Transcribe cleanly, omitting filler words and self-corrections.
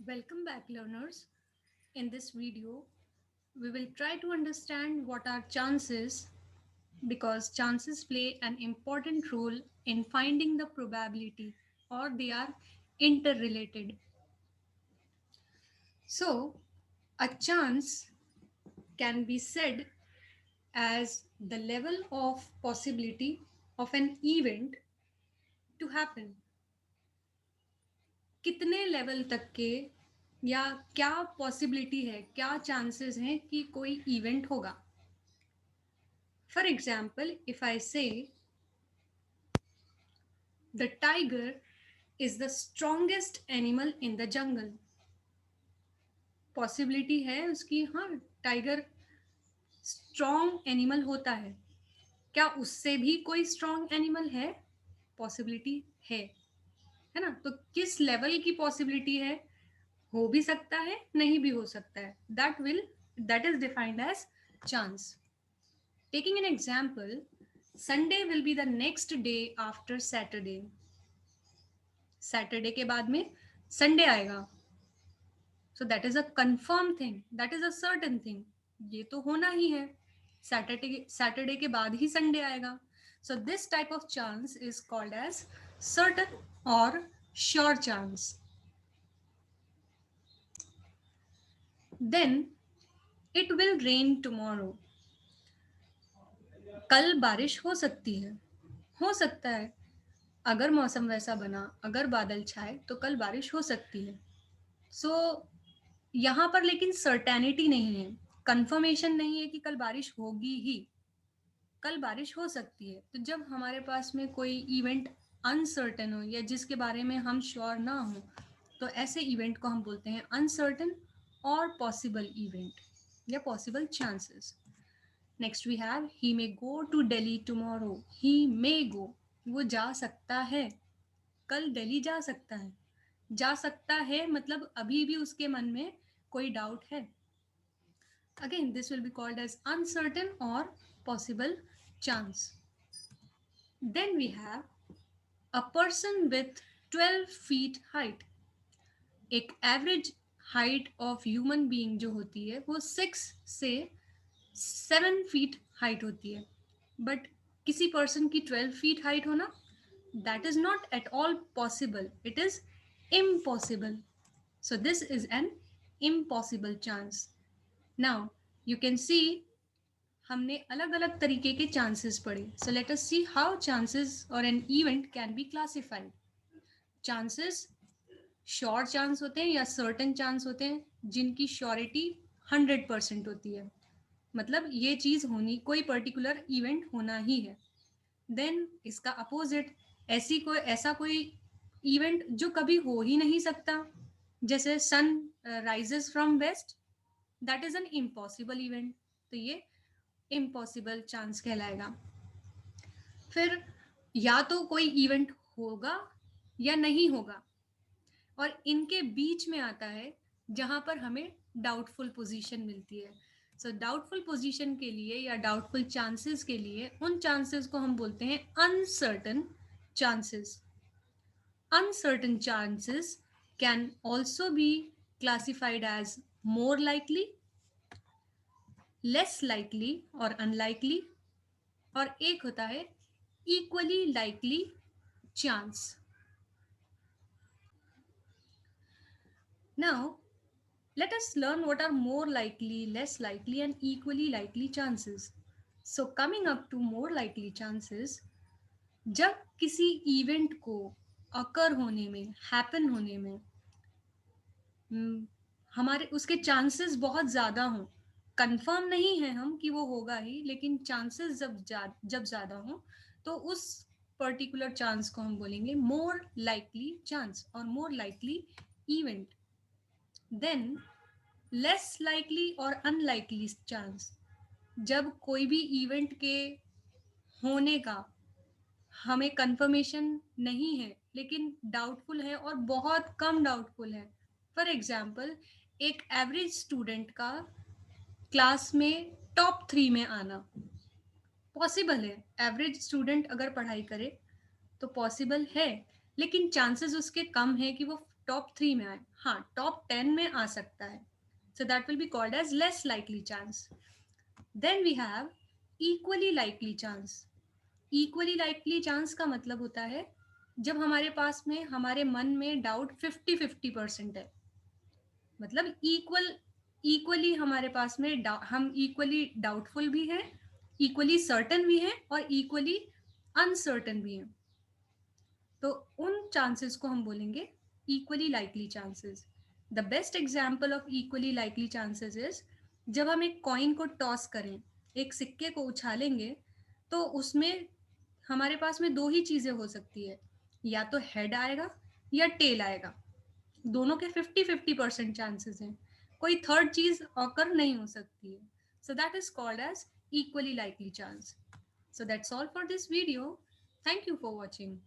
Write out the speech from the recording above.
Welcome back, learners. In this video, we will try to understand what are chances because chances play an important role in finding the probability or they are interrelated. So, a chance can be said as the level of possibility of an event to happen. कितने level तक के या क्या possibility है, क्या chances हैं कि कोई इवेंट होगा. फॉर एग्जाम्पल, इफ आई से the tiger is the strongest animal in the jungle, possibility है उसकी, हाँ, टाइगर स्ट्रॉन्ग एनिमल होता है. क्या उससे भी कोई स्ट्रॉन्ग एनिमल है? पॉसिबिलिटी है ना. तो किस लेवल की पॉसिबिलिटी है? हो भी सकता है, नहीं भी हो सकता है. That is defined as chance. Taking an example, Sunday will be the next day after Saturday. Saturday के बाद में संडे आएगा. So that is a confirm thing, that is a certain thing. ये तो होना ही है. सैटरडे के बाद ही संडे आएगा. So this type of chance is called as certain or sure chance. Then it will rain tomorrow. कल बारिश हो सकती है, हो सकता है. अगर मौसम वैसा बना, अगर बादल छाए तो कल बारिश हो सकती है. सो यहाँ पर लेकिन सर्टेनिटी नहीं है, कंफर्मेशन नहीं है कि कल बारिश होगी ही. कल बारिश हो सकती है. तो जब हमारे पास में कोई इवेंट अनसर्टेन हो या जिसके बारे में हम श्योर ना हो, तो ऐसे इवेंट को हम बोलते हैं अनसर्टेन और पॉसिबल इवेंट या possible chances. Next we have he may go to Delhi tomorrow. He may go, वो जा सकता है, कल दिल्ली जा सकता है. जा सकता है मतलब अभी भी उसके मन में कोई डाउट है. Again, this will be called as uncertain or possible chance. Then we have a person with 12 feet height. एक average height of human being जो होती है वो 6 से 7 फीट हाइट होती है. बट किसी पर्सन की 12 फीट हाइट होना, that is not at all possible, it is impossible. So this is an impossible chance. Now you can see हमने अलग अलग तरीके के चांसेस पढ़े. So let us see how chances or an event can be classified. Chances sure chance होते हैं या certain chance होते हैं जिनकी श्योरिटी 100% होती है, मतलब ये चीज होनी, कोई पर्टिकुलर इवेंट होना ही है. देन इसका अपोजिट, ऐसा कोई इवेंट जो कभी हो ही नहीं सकता, जैसे sun rises from west, that is an impossible event. तो ये इम्पॉसिबल चांस कहलाएगा. फिर या तो कोई इवेंट होगा या नहीं होगा, और इनके बीच में आता है जहां पर हमें डाउटफुल पोजीशन मिलती है. सो डाउटफुल पोजीशन के लिए या डाउटफुल चांसेस के लिए उन चांसेस को हम बोलते हैं uncertain chances. Uncertain chances can also be classified as more likely, less likely और अनलाइकली, और एक होता है equally likely chance. Now let us learn what are more likely, less likely, and equally likely chances. So, coming up to more likely chances, जब किसी event को अकर होने में, हैपन होने में, हमारे उसके चांसेस बहुत ज़्यादा हों, कंफर्म नहीं है हम कि वो होगा ही, लेकिन चांसेस जब ज़्यादा हों तो उस पर्टिकुलर चांस को हम बोलेंगे मोर लाइकली चांस और more likely event. Than less likely और अनलाइकली चांस, जब कोई भी इवेंट के होने का हमें कंफर्मेशन नहीं है लेकिन डाउटफुल है और बहुत कम डाउटफुल है. फॉर एग्जाम्पल, एक एवरेज स्टूडेंट का क्लास में टॉप 3 में आना पॉसिबल है. एवरेज स्टूडेंट अगर पढ़ाई करे तो पॉसिबल है, लेकिन चांसेस उसके कम है कि वो टॉप 3 में आए, हाँ टॉप 10 में आ सकता है, so that will be called as less likely chance. Then we have equally likely chance. Equally likely chance का मतलब होता है जब हमारे पास में, हमारे मन में डाउट 50-50% है, मतलब इक्वली हमारे पास में हम इक्वली डाउटफुल भी हैं, इक्वली सर्टन भी हैं और इक्वली अनसर्टन भी हैं, तो उन चांसेस को हम बोलेंगे equally likely chances. The best example of equally likely chances is जब हम एक कॉइन को टॉस करें, एक सिक्के को उछालेंगे, तो उसमें हमारे पास में दो ही चीजें हो सकती है, या तो हेड आएगा या टेल आएगा, दोनों के 50-50% चांसेस हैं, कोई थर्ड चीज ऑकर नहीं हो सकती है. So that is called as equally likely chance. So that's all for this video. Thank you for watching.